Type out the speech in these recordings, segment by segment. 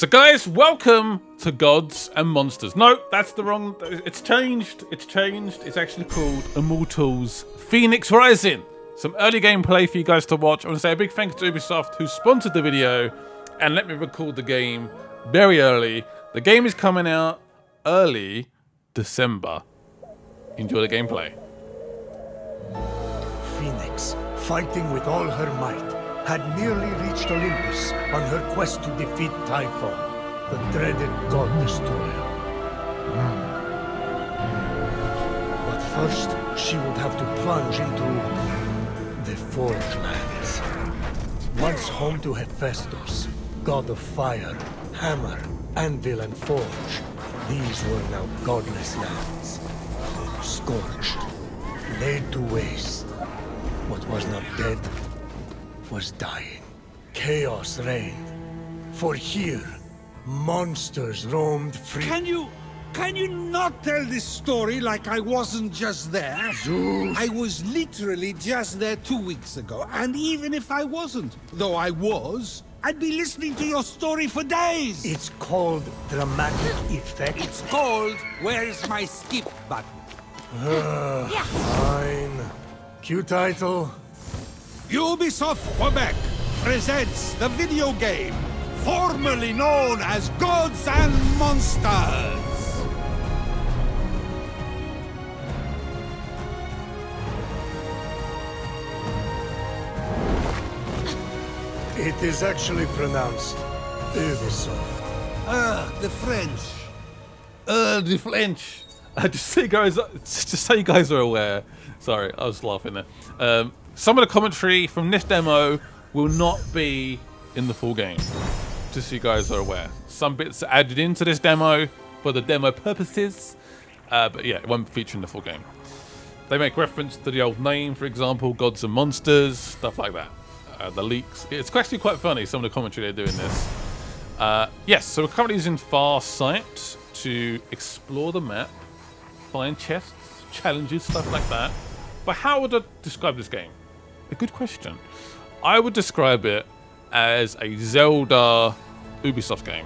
So guys, welcome to Gods and Monsters. No, that's the wrong, it's changed. It's actually called Immortals Fenyx Rising. Some early gameplay for you guys to watch. I want to say a big thank you to Ubisoft who sponsored the video and let me record the game very early. The game is coming out early December. Enjoy the gameplay. Fenyx, fighting with all her might, had nearly reached Olympus on her quest to defeat Typhon, the dreaded god destroyer. But first, she would have to plunge into the Forge Lands. Once home to Hephaestus, god of fire, hammer, anvil, and forge, these were now godless lands. Scorched, laid to waste. What was not dead was dying. Chaos reigned. For here, monsters roamed free. Can you not tell this story like I wasn't just there? Zeus. I was literally just there 2 weeks ago, and even if I wasn't, though I was, I'd be listening to your story for days. It's called dramatic effect. It's called Where's My Skip Button? Fine. Cue title. Ubisoft Quebec presents the video game formerly known as Gods and Monsters. It is actually pronounced Ubisoft. The French. The French. Just so you guys are aware. Sorry, I was laughing there. Some of the commentary from this demo will not be in the full game. Just so you guys are aware. Some bits are added into this demo for the demo purposes. But yeah, it won't feature in the full game. They make reference to the old name, for example, Gods and Monsters, stuff like that. The leaks. It's actually quite funny, some of the commentary they're doing this. Yes, so we're currently using Farsight to explore the map, find chests, challenges, stuff like that. But how would I describe this game? A good question. I would describe it as a Zelda Ubisoft game.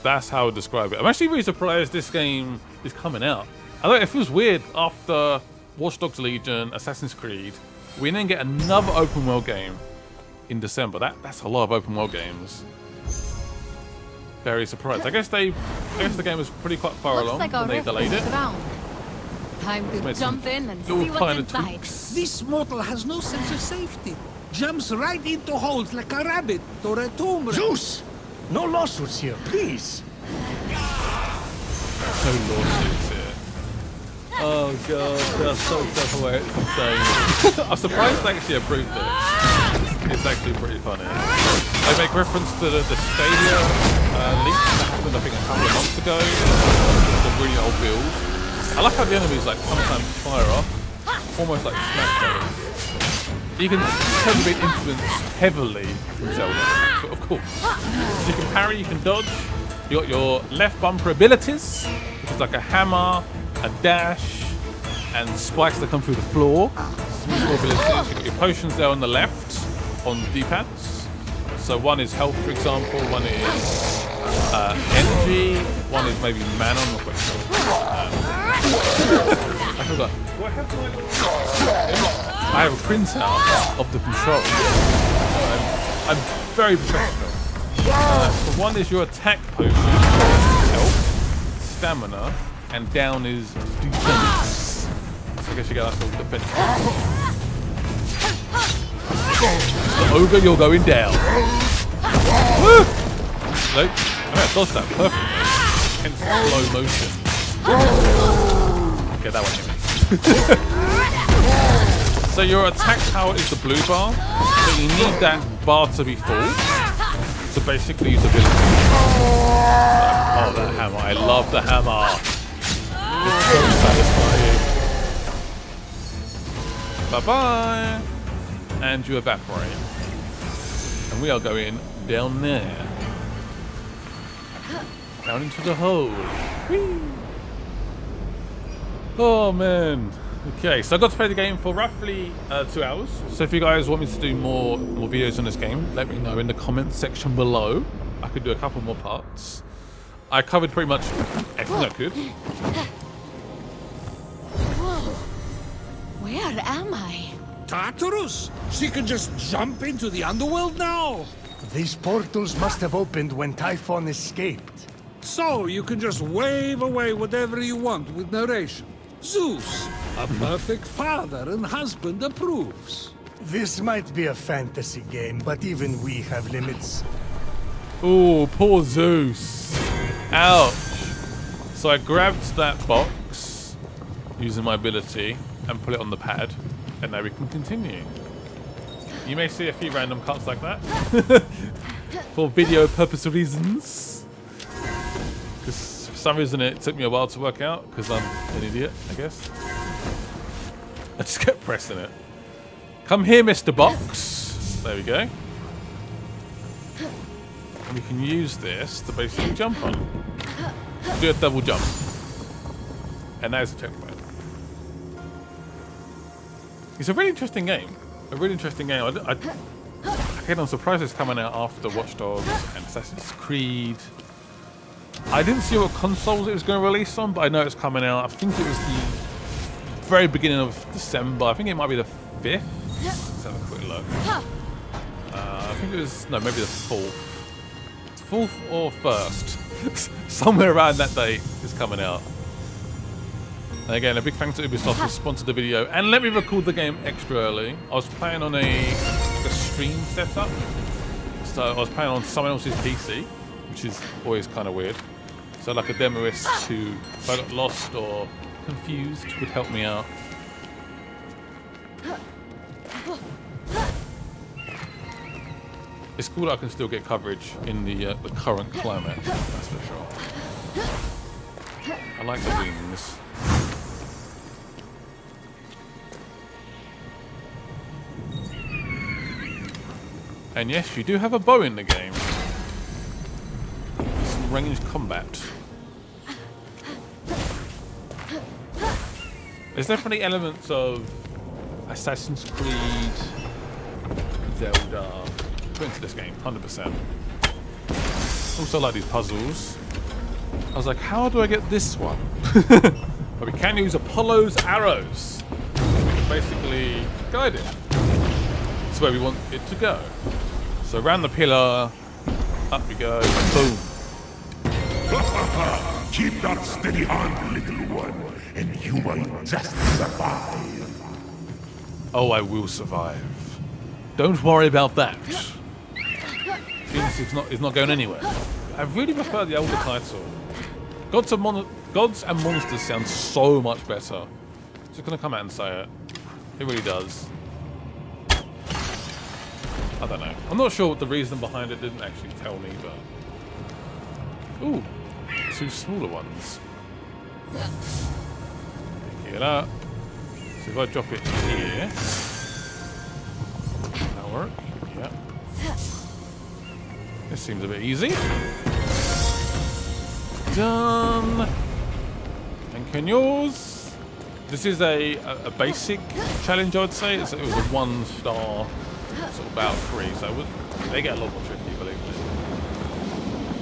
That's how I would describe it. I'm actually really surprised this game is coming out. I know it feels weird after Watch Dogs Legion, Assassin's Creed. We then get another open world game in December. That's a lot of open world games. Very surprised. I guess the game was quite far along when they delayed it. Time to jump in and see what's inside. Tweaks. This mortal has no sense of safety. Jumps right into holes like a rabbit or a tomb rat. Zeus! No lawsuits here, please. No lawsuits here. Oh god, that's so self-aware, it's insane. I'm surprised they actually approved it. It's actually pretty funny. They make reference to the Stadia leak that happened I think a couple of months ago. The really old build. I like how the enemies like sometimes fire off, almost like smash guns. You can tell them being influenced heavily from Zelda, but of course. So you can parry, you can dodge. You got your left bumper abilities, which is like a hammer, a dash, and spikes that come through the floor. Some more abilities. You've got your potions there on the left, on the D-pads. So one is health, for example, one is energy, one is maybe mana, I'm not quite sure. I forgot. I have a printout of the controls. I'm very professional. So one is your attack potion, health, stamina, and down is defense. So I guess you get that sort of defense. So Ogre, you're going down. Woo! Nope. Okay, I dodged that perfectly. Hence slow motion. Okay, that one hit me. So your attack power is the blue bar, so you need that bar to be full to basically use ability. Oh, that hammer. I love the hammer. It's so satisfying. Bye-bye. And you evaporate. And we are going down there. Down into the hole. Whee! Oh, man. Okay, so I got to play the game for roughly 2 hours. So if you guys want me to do more videos on this game, let me know in the comments section below. I could do a couple more parts. I covered pretty much everything I could. Whoa. Where am I? Tartarus? She can just jump into the underworld now. These portals must have opened when Typhon escaped. So you can just wave away whatever you want with narration. Zeus, a perfect father and husband, approves. This might be a fantasy game, but even we have limits. Oh, poor Zeus. Ouch. So I grabbed that box using my ability and put it on the pad, and now we can continue. You may see a few random cuts like that for video purpose reasons. Because for some reason it took me a while to work out, because I'm an idiot, I guess. I just kept pressing it. Come here, Mr. Box. There we go. And we can use this to basically jump on. Do a double jump. And there's the checkpoint. It's a really interesting game. A really interesting game. Again, I'm surprised it's coming out after Watch Dogs and Assassin's Creed. I didn't see what consoles it was going to release on, but I know it's coming out. I think it was the very beginning of December. I think it might be the 5th. Let's have a quick look. I think it was, no, maybe the 4th. 4th or 1st. Somewhere around that date is coming out. And again, a big thanks to Ubisoft who sponsored the video and let me record the game extra early. I was playing on a stream setup. So I was playing on someone else's PC, which is always kind of weird. So like a demoist who, if I got lost or confused, would help me out. It's cool that I can still get coverage in the current climate, that's for sure. I like the wings. And yes, you do have a bow in the game. Some ranged combat. There's definitely elements of Assassin's Creed, Zelda, put into this game, 100%. Also like these puzzles. I was like, how do I get this one? But we can use Apollo's arrows. We can basically guide it. It's where we want it to go. So around the pillar, up we go, boom. Keep that steady hand, little one, and you might just survive. Oh, I will survive. Don't worry about that. Phoenix is not going anywhere. I really prefer the older title. Gods and Monsters sounds so much better. Just gonna come out and say it. It really does. I don't know. I'm not sure what the reason behind it didn't actually tell me, but... Ooh, 2 smaller ones. Pick it up. So if I drop it here... That'll work. Yeah. This seems a bit easy. Done. And can yours? This is a basic challenge, I'd say. It was a 1-star sort of about 3, so they get a lot more tricky, believe me.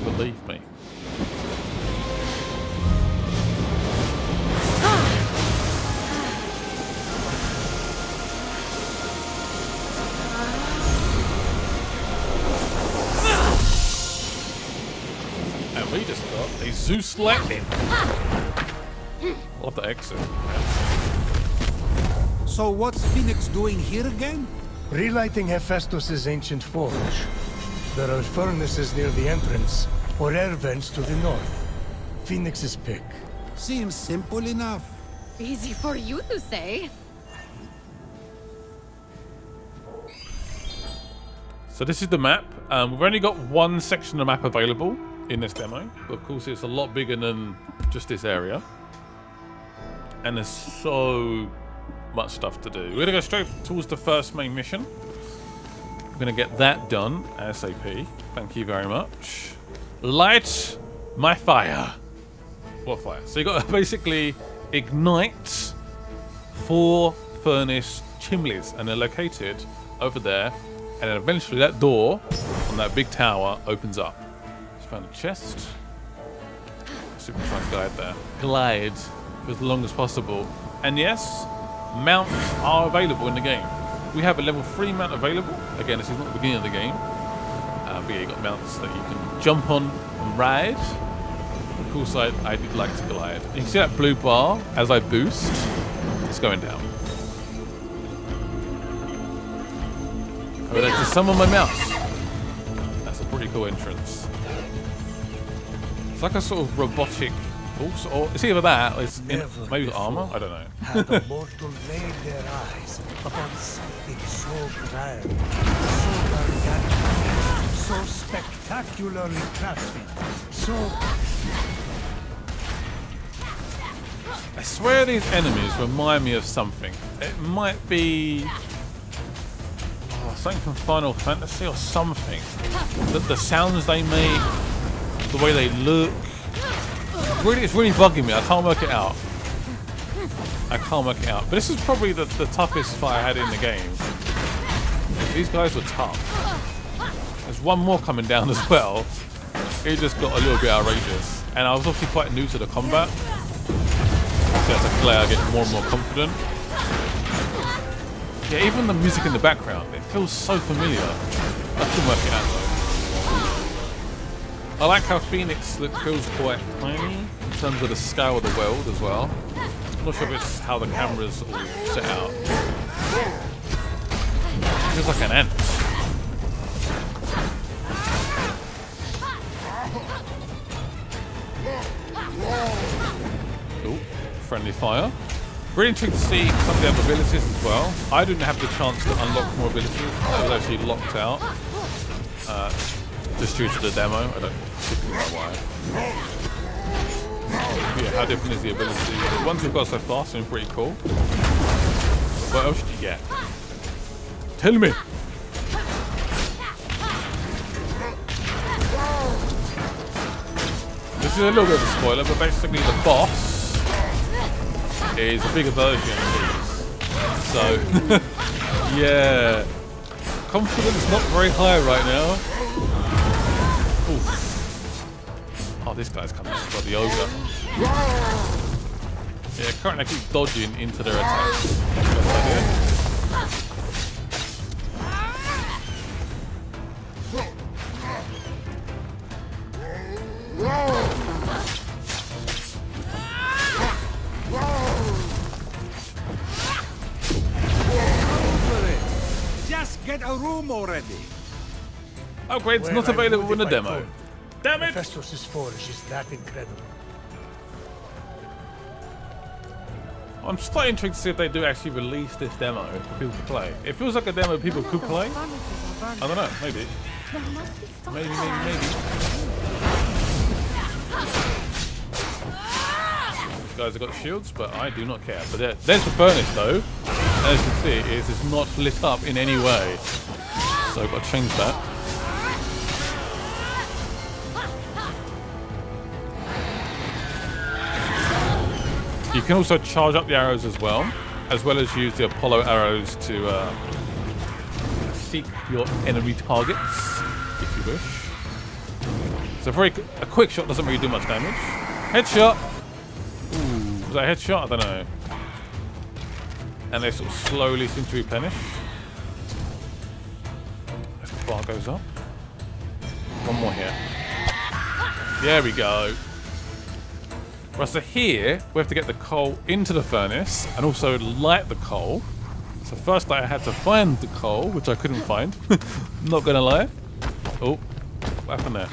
Believe me. And we just got a Zeus lightning. Love the exit. So what's Phoenix doing here again? Relighting Hephaestus' ancient forge. There are furnaces near the entrance, or air vents to the north. Phoenix's pick. Seems simple enough. Easy for you to say. So this is the map. We've only got one section of the map available in this demo, but of course it's a lot bigger than just this area. And there's so much stuff to do. We're gonna go straight towards the first main mission. We're gonna get that done ASAP. Thank you very much. Light my fire. What fire? So you got to basically ignite 4 furnace chimneys, and they're located over there. And then eventually that door on that big tower opens up. Found a chest. Let's see if we can try and glide for as long as possible. And yes, mounts are available in the game. We have a level 3 mount available. Again, this is not the beginning of the game. But yeah, you got mounts that you can jump on and ride. On the cool side, I did like to glide. You can see that blue bar as I boost. It's going down. I would like to summon my mouse. That's a pretty cool entrance. It's like a sort of robotic. Or it's either that, or it's maybe armor. I don't know. Had a mortal laid their eyes upon something so grand, so gargantuan, so spectacularly crafted, so. I swear these enemies remind me of something. It might be something from Final Fantasy or something. The sounds they make, the way they look. It's really bugging me. I can't work it out. But this is probably the toughest fight I had in the game. These guys were tough. There's one more coming down as well. It just got a little bit outrageous. And I was obviously quite new to the combat. So as I play, I get more and more confident. Yeah, even the music in the background, it feels so familiar. I can work it out though. I like how Phoenix feels quite tiny in terms of the scale of the world as well. I'm not sure if it's how the camera's all set out. It feels like an ant. Ooh, friendly fire. Really intrigued to see some of the other abilities as well. I didn't have the chance to unlock more abilities. I was actually locked out. Just due to the demo. I don't particularly know why. But yeah, how different is the ability? The ones we've got so far seem pretty cool. What else did you get? Tell me! This is a little bit of a spoiler, but basically the boss is a bigger version of these. So, yeah. Confidence not very high right now. Oof. Oh, this guy's coming. Got the ogre. Yeah, currently I keep dodging into their attacks. Just get a room already. Upgrades not available in the demo. Damn it! Hephaestus' forge is that incredible. I'm slightly intrigued to see if they do actually release this demo for people to play. It feels like a demo people could play. I don't know, maybe. Maybe. These guys have got shields, but I do not care. But there's the furnace though. As you can see, it is not lit up in any way. So I've got to change that. You can also charge up the arrows as well as use the Apollo arrows to seek your enemy targets, if you wish. So a quick shot doesn't really do much damage. Headshot! Ooh, was that a headshot? I don't know. And they sort of slowly seem to replenish. As the bar goes up. One more here. There we go. Right, so here we have to get the coal into the furnace and also light the coal. So first I had to find the coal, which I couldn't find. Not gonna lie. Oh, what happened there?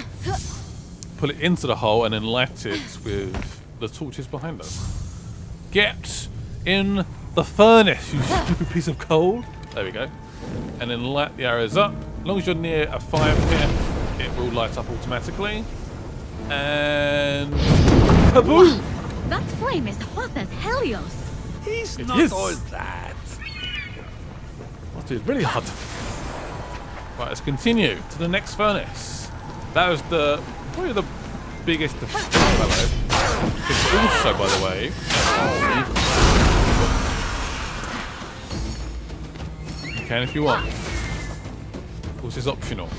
Pull it into the hole and then light it with the torches behind us. Get in the furnace, you stupid piece of coal. There we go. And then light the arrows up. As long as you're near a fire pit, it will light up automatically. And kaboom! That flame is hot as Helios. He's It not is. all that. What is really hot? Right, let's continue to the next furnace. That was probably the biggest. It's also, by the way, you can if you want. Of course, it's optional.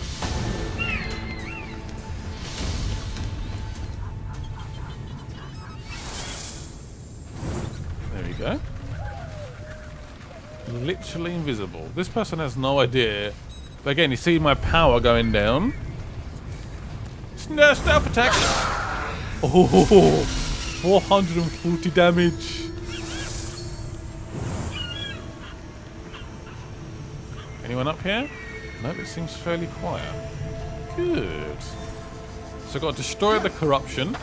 literally invisible. This person has no idea. But again, you see my power going down. Stealth attack. Oh, 440 damage. Anyone up here? Nope, it seems fairly quiet. Good. So I've got to destroy the corruption,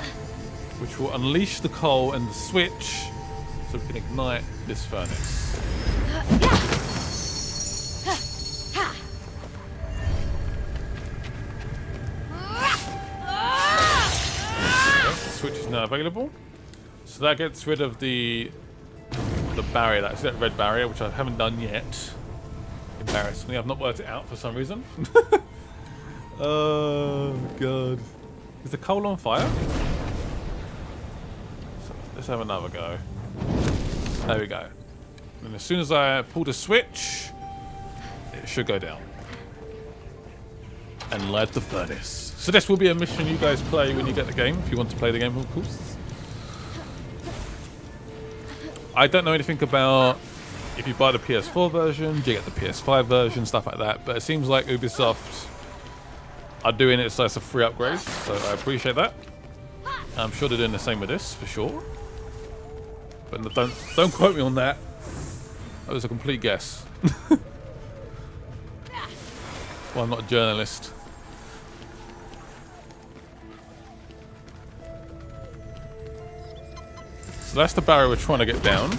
which will unleash the coal and the switch, so we can ignite this furnace. Okay, the switch is now available. So that gets rid of the barrier, that's that red barrier, which I haven't done yet. Embarrassingly, I've not worked it out for some reason. Oh god. Is the coal on fire? So let's have another go. There we go. And as soon as I pull the switch, it should go down. And light the furnace. So this will be a mission you guys play when you get the game, if you want to play the game, of course. I don't know anything about if you buy the PS4 version, do you get the PS5 version, stuff like that. But it seems like Ubisoft are doing it so it's a free upgrade, so I appreciate that. I'm sure they're doing the same with this, for sure. But don't quote me on that. That was a complete guess. Well, I'm not a journalist. So that's the barrier we're trying to get down.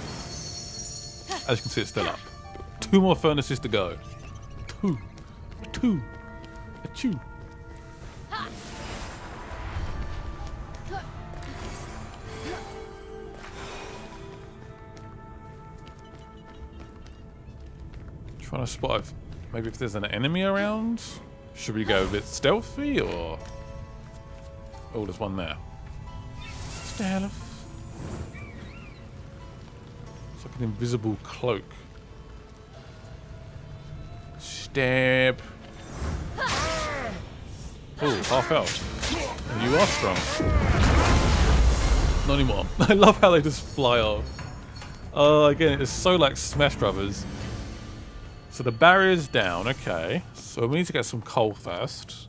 As you can see, it's still up. 2 more furnaces to go. 2. Achoo. Trying to spot maybe if there's an enemy around. Should we go a bit stealthy or? Oh, there's one there. Stealth. It's like an invisible cloak. Stab. Oh, half health. You are strong. Not anymore. I love how they just fly off. Oh, again, it's so like Smash Brothers. So the barrier's down, okay. So we need to get some coal first.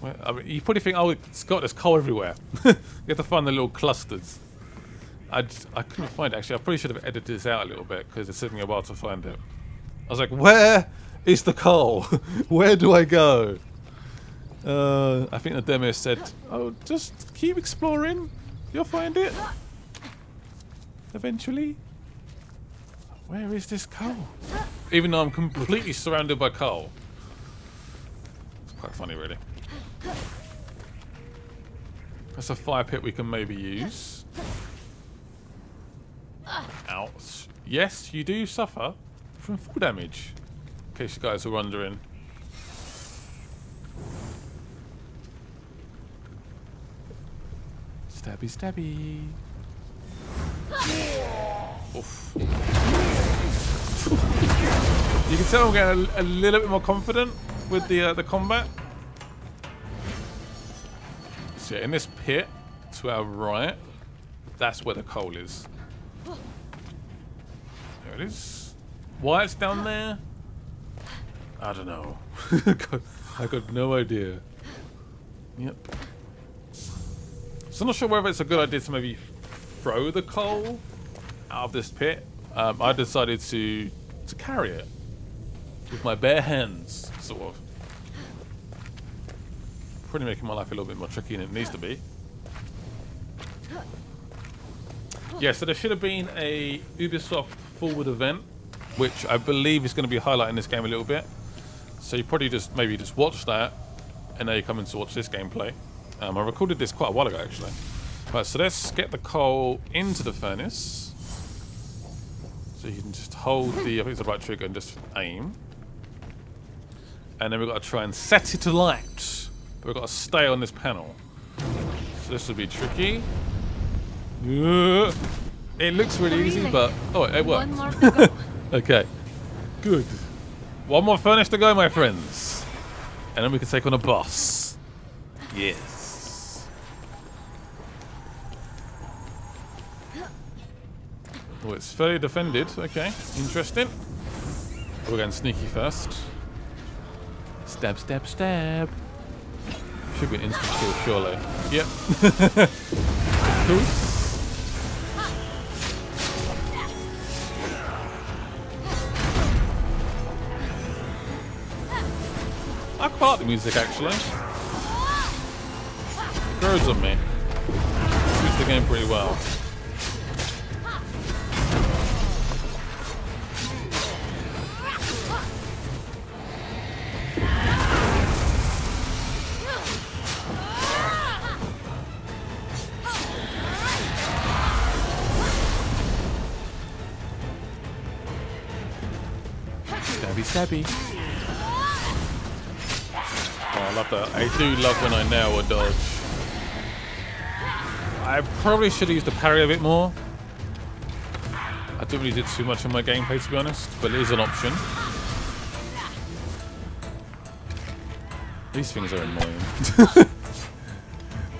Well, I mean, you probably think, oh, it's got this coal everywhere. You have to find the little clusters. I couldn't find it, actually. I probably should have edited this out a little bit because it's taking me a while to find it. I was like, where is the coal? Where do I go? I think the demo said, oh, just keep exploring. You'll find it. Eventually. Where is this coal? Even though I'm completely surrounded by coal. It's quite funny, really. That's a fire pit we can maybe use. Ouch. Yes, you do suffer from fall damage. In case you guys are wondering. Stabby, stabby. Oof. You can tell I'm getting a little bit more confident with the combat. So yeah, in this pit to our right, that's where the coal is. There it is. Why it's down there? I don't know. I got no idea. Yep. So I'm not sure whether it's a good idea to maybe throw the coal out of this pit. I decided to carry it with my bare hands, sort of. Probably making my life a little bit more tricky than it needs to be. Yeah, so there should have been a Ubisoft forward event, which I believe is going to be highlighting this game a little bit. So you probably maybe just watch that, and now you come in to watch this gameplay. I recorded this quite a while ago, actually. Right, so let's get the coal into the furnace. So you can just hold the, I think it's the right trigger, and just aim. And then we've got to try and set it alight. But we've got to stay on this panel. So this will be tricky. It looks really easy, but oh, it works. One more to go. Okay, good. One more furnace to go, my friends, and then we can take on a boss. Yes. Oh, it's fairly defended. Okay, interesting. We're going sneaky first. Stab, stab, stab. Should be an instant kill, surely. Yep. Cool. I quite like the music, actually. It grows on me. Suits the game pretty well. Stabby. Oh, I love that. I do love when I nail a dodge. I probably should have used the parry a bit more. I didn't really do too much in my gameplay, to be honest, but it is an option. These things are annoying.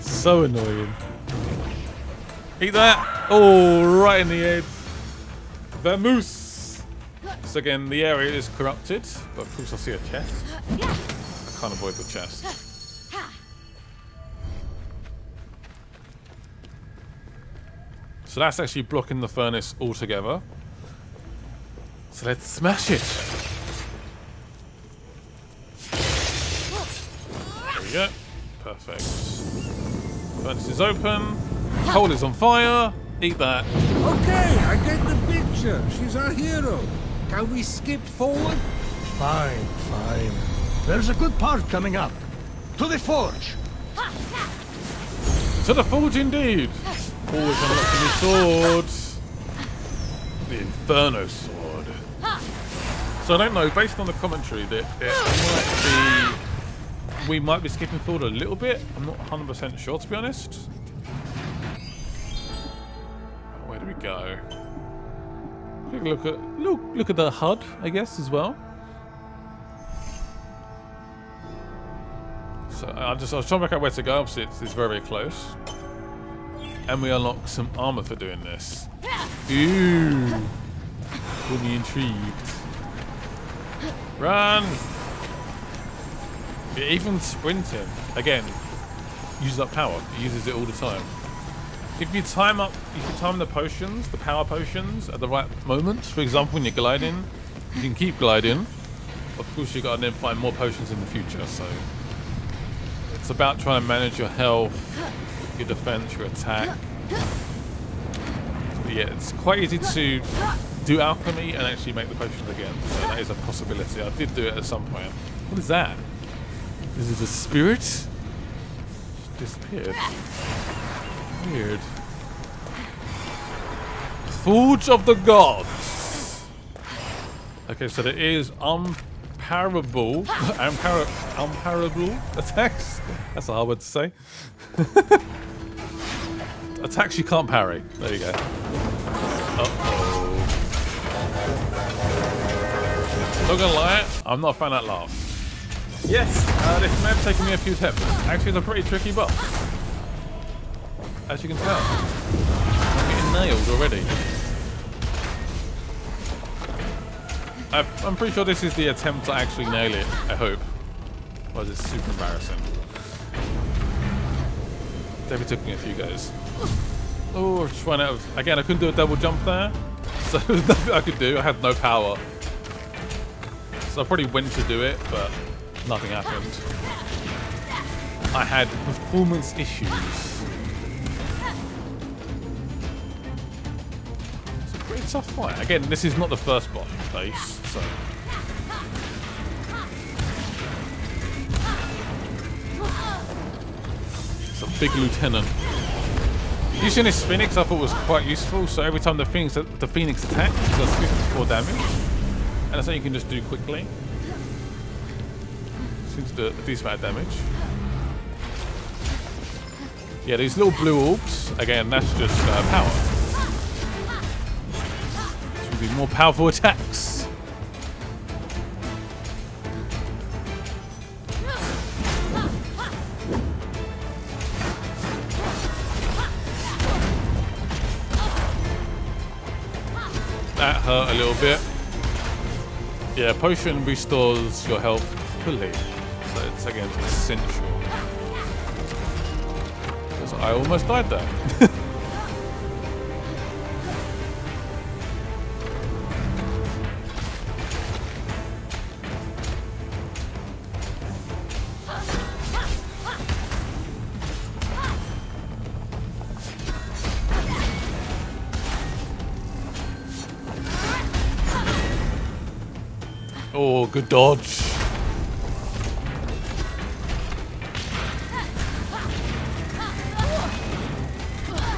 So annoying. Eat that! Oh, right in the head. Vamoose! So again, the area is corrupted, but of course I see a chest. I can't avoid the chest. So that's actually blocking the furnace altogether. So let's smash it. There we go. Perfect. Furnace is open. Coal is on fire. Eat that. Okay, I get the picture. She's our hero. Can we skip forward? Fine, fine. There's a good part coming up. To the forge. To the forge indeed. Always unlock a new sword. The Inferno sword. So I don't know, based on the commentary, that it might be... We might be skipping forward a little bit. I'm not 100% sure, to be honest. Where do we go? Look at the HUD, I guess, as well. So I was trying to work out where to go. Obviously, it's very close, and we unlock some armor for doing this. Ooh, got me intrigued. Run! Yeah, even sprinting again uses up power. It uses it all the time. If you time the potions, the power potions, at the right moments, for example, when you're gliding, you can keep gliding. Of course, you got to then find more potions in the future. So it's about trying to manage your health, your defense, your attack. But yeah, it's quite easy to do alchemy and actually make the potions again. So that is a possibility. I did do it at some point. What is that? Is it a spirit? Just disappeared. Weird. Forge of the Gods. Okay, so there is unparable attacks. That's a hard word to say. Attacks you can't parry. There you go. Uh-oh. Not gonna lie, I'm not a fan of that laugh. Yes, this may have taken me a few attempts. Actually, it's a pretty tricky boss. As you can tell, I'm getting nailed already. I'm pretty sure this is the attempt to actually nail it, I hope. Otherwise it's super embarrassing. Definitely took me a few goes. Oh, just ran out of... Again, I couldn't do a double jump there. So there was nothing I could do. I had no power. So I probably went to do it, but nothing happened. I had performance issues. It's a tough fight. Again, this is not the first boss you face, so... It's a big lieutenant. Using this Phoenix I thought was quite useful, so every time the Phoenix attacks, it does 54 damage. And that's something you can just do quickly. Seems to do a decent amount of damage. Yeah, these little blue orbs, again, that's just power. Should be more powerful attacks. That hurt a little bit. Yeah, potion restores your health fully. So it's again essential. Because I almost died there. Oh, good dodge.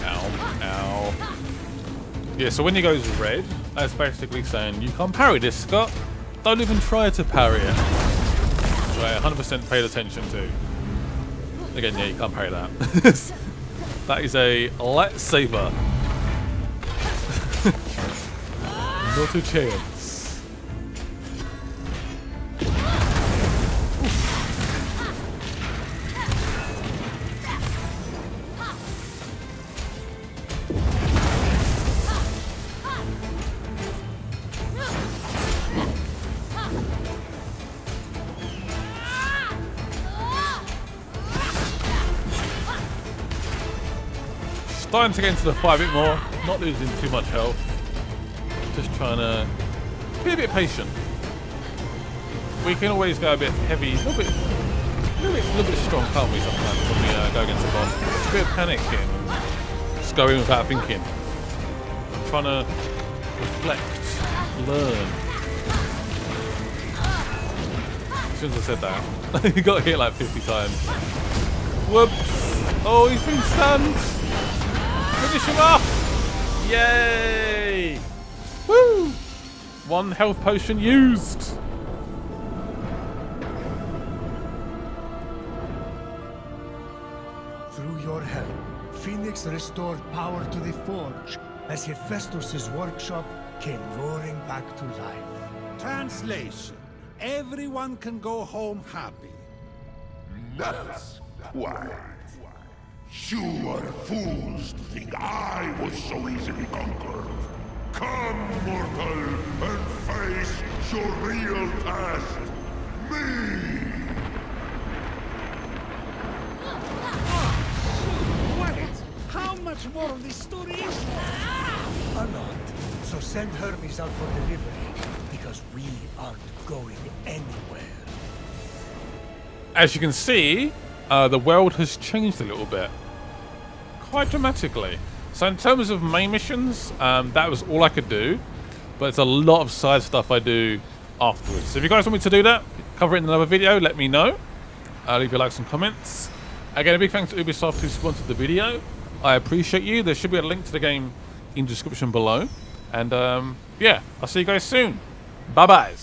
Ow, ow. Yeah, so when he goes red, that's basically saying you can't parry this, Scott. Don't even try to parry it. Which I 100% paid attention to. Again, yeah, you can't parry that. That is a lightsaber. Not a chance. Starting to get into the fight a bit more, not losing too much health. Just trying to be a bit patient. We can always go a bit heavy, a little bit strong, can't we? Sometimes when we go against the boss, it's a bit of panicking, just go in without thinking. I'm trying to reflect, learn. As soon as I said that, he got hit like 50 times. Whoops! Oh, he's been stunned. Finish him off! Yay! Woo! One health potion used. Through your help, Phoenix restored power to the Forge as Hephaestus' workshop came roaring back to life. Translation. Everyone can go home happy. That's quite. You are fools to think I was so easily conquered. Come, mortal, and face your real task. Me! Wait! How much more of this story is there? A lot. So send Hermes out for delivery, because we aren't going anywhere. As you can see, the world has changed a little bit. Quite dramatically. So in terms of main missions, that was all I could do. But it's a lot of side stuff I do afterwards. So if you guys want me to do that, cover it in another video, let me know. Leave your likes and comments. Again, a big thanks to Ubisoft who sponsored the video. I appreciate you. There should be a link to the game in the description below. And yeah, I'll see you guys soon. Bye-bye.